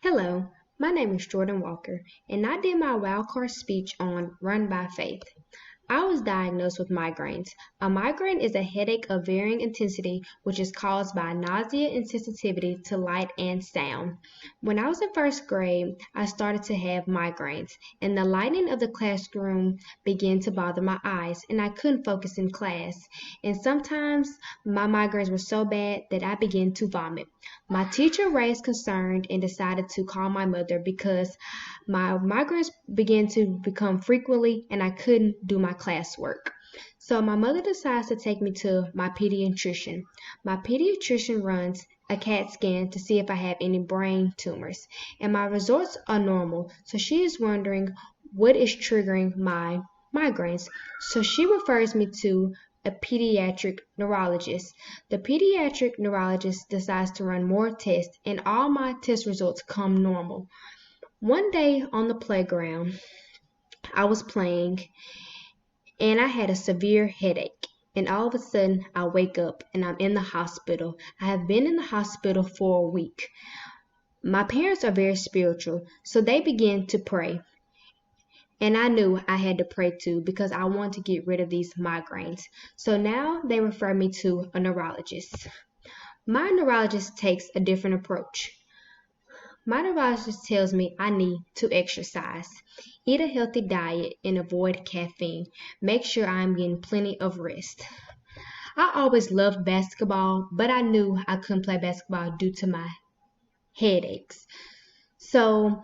Hello, my name is Jordan Walker, and I did my wildcard speech on Run by Faith. I was diagnosed with migraines. A migraine is a headache of varying intensity which is caused by nausea and sensitivity to light and sound. When I was in first grade, I started to have migraines, and the lighting of the classroom began to bother my eyes, and I couldn't focus in class. And sometimes my migraines were so bad that I began to vomit. My teacher raised concern and decided to call my mother because my migraines began to become frequently and I couldn't do my classwork. So my mother decides to take me to my pediatrician. My pediatrician runs a CAT scan to see if I have any brain tumors, and my results are normal. So she is wondering what is triggering my migraines. So she refers me to a pediatric neurologist. The pediatric neurologist decides to run more tests, and all my test results come normal. One day on the playground, I was playing and I had a severe headache. And all of a sudden, I wake up and I'm in the hospital. I have been in the hospital for a week. My parents are very spiritual, so they began to pray. And I knew I had to pray too because I wanted to get rid of these migraines. So now they refer me to a neurologist. My neurologist takes a different approach. My neurologist tells me I need to exercise, eat a healthy diet, and avoid caffeine. Make sure I'm getting plenty of rest. I always loved basketball, but I knew I couldn't play basketball due to my headaches. So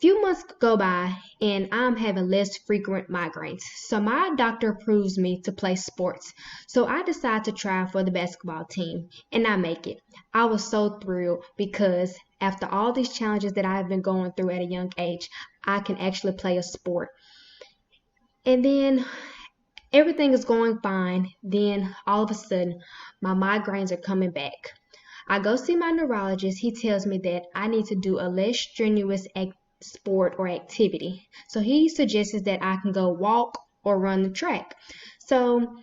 few months go by and I'm having less frequent migraines. So my doctor approves me to play sports. So I decide to try for the basketball team and I make it. I was so thrilled because after all these challenges that I've been going through at a young age, I can actually play a sport. And then everything is going fine. Then all of a sudden, my migraines are coming back. I go see my neurologist. He tells me that I need to do a less strenuous sport or activity. So he suggests that I can go walk or run the track. So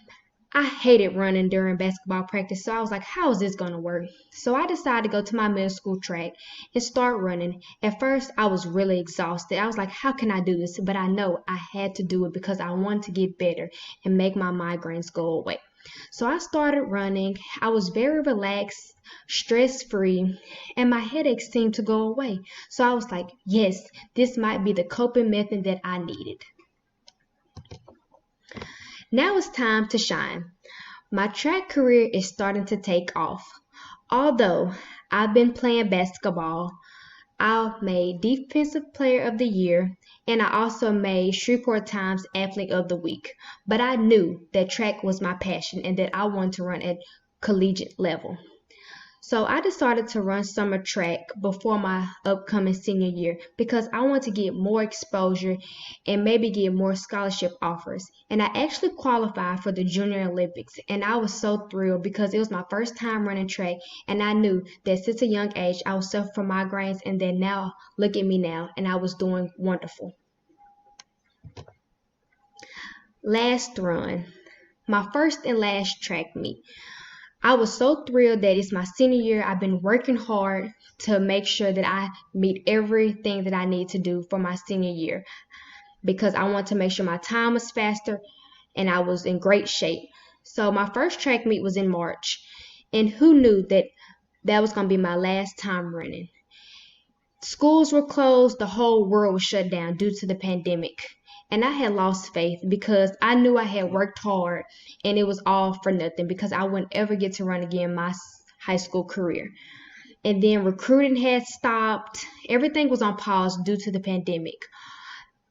I hated running during basketball practice, so I was like, how is this going to work? So I decided to go to my middle school track and start running. At first, I was really exhausted. I was like, how can I do this? But I know I had to do it because I wanted to get better and make my migraines go away. So I started running. I was very relaxed, stress-free, and my headaches seemed to go away. So I was like, yes, this might be the coping method that I needed. Now it's time to shine. My track career is starting to take off. Although I've been playing basketball, I made Defensive Player of the Year, and I also made Shreveport Times Athlete of the Week. But I knew that track was my passion and that I wanted to run at collegiate level. So I decided to run summer track before my upcoming senior year because I want to get more exposure and maybe get more scholarship offers. And I actually qualified for the Junior Olympics, and I was so thrilled because it was my first time running track, and I knew that since a young age I was suffering from migraines, and then now look at me now, and I was doing wonderful. Last run, my first and last track meet. I was so thrilled that it's my senior year. I've been working hard to make sure that I meet everything that I need to do for my senior year because I want to make sure my time was faster and I was in great shape. So my first track meet was in March, and who knew that that was going to be my last time running? Schools were closed, the whole world was shut down due to the pandemic. And I had lost faith because I knew I had worked hard and it was all for nothing because I wouldn't ever get to run again my high school career. And then recruiting had stopped. Everything was on pause due to the pandemic.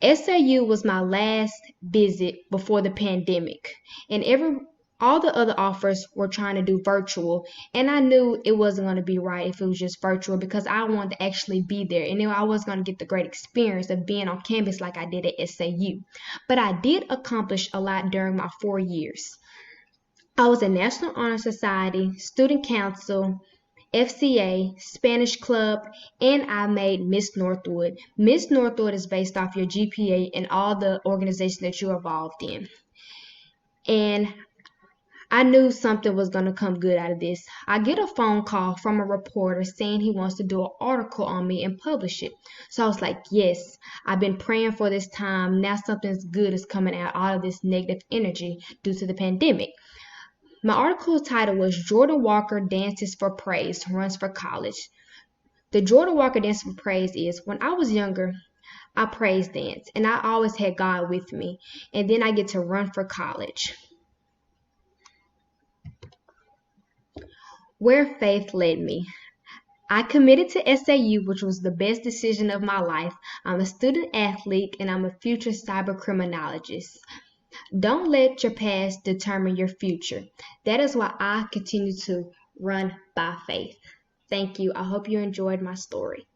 SAU was my last visit before the pandemic. And all the other offers were trying to do virtual, and I knew it wasn't going to be right if it was just virtual because I wanted to actually be there, and I was going to get the great experience of being on campus like I did at SAU. But I did accomplish a lot during my 4 years. I was in National Honor Society, Student Council, FCA, Spanish Club, and I made Miss Northwood. Miss Northwood is based off your GPA and all the organizations that you're involved in. And I knew something was going to come good out of this. I get a phone call from a reporter saying he wants to do an article on me and publish it. So I was like, yes, I've been praying for this time. Now something good is coming out of this negative energy due to the pandemic. My article title was Jordan Walker Dances for Praise, Runs for College. The Jordan Walker Dance for Praise is, when I was younger, I praise dance and I always had God with me. And then I get to run for college. Where faith led me. I committed to SAU, which was the best decision of my life. I'm a student athlete and I'm a future cyber criminologist. Don't let your past determine your future. That is why I continue to run by faith. Thank you. I hope you enjoyed my story.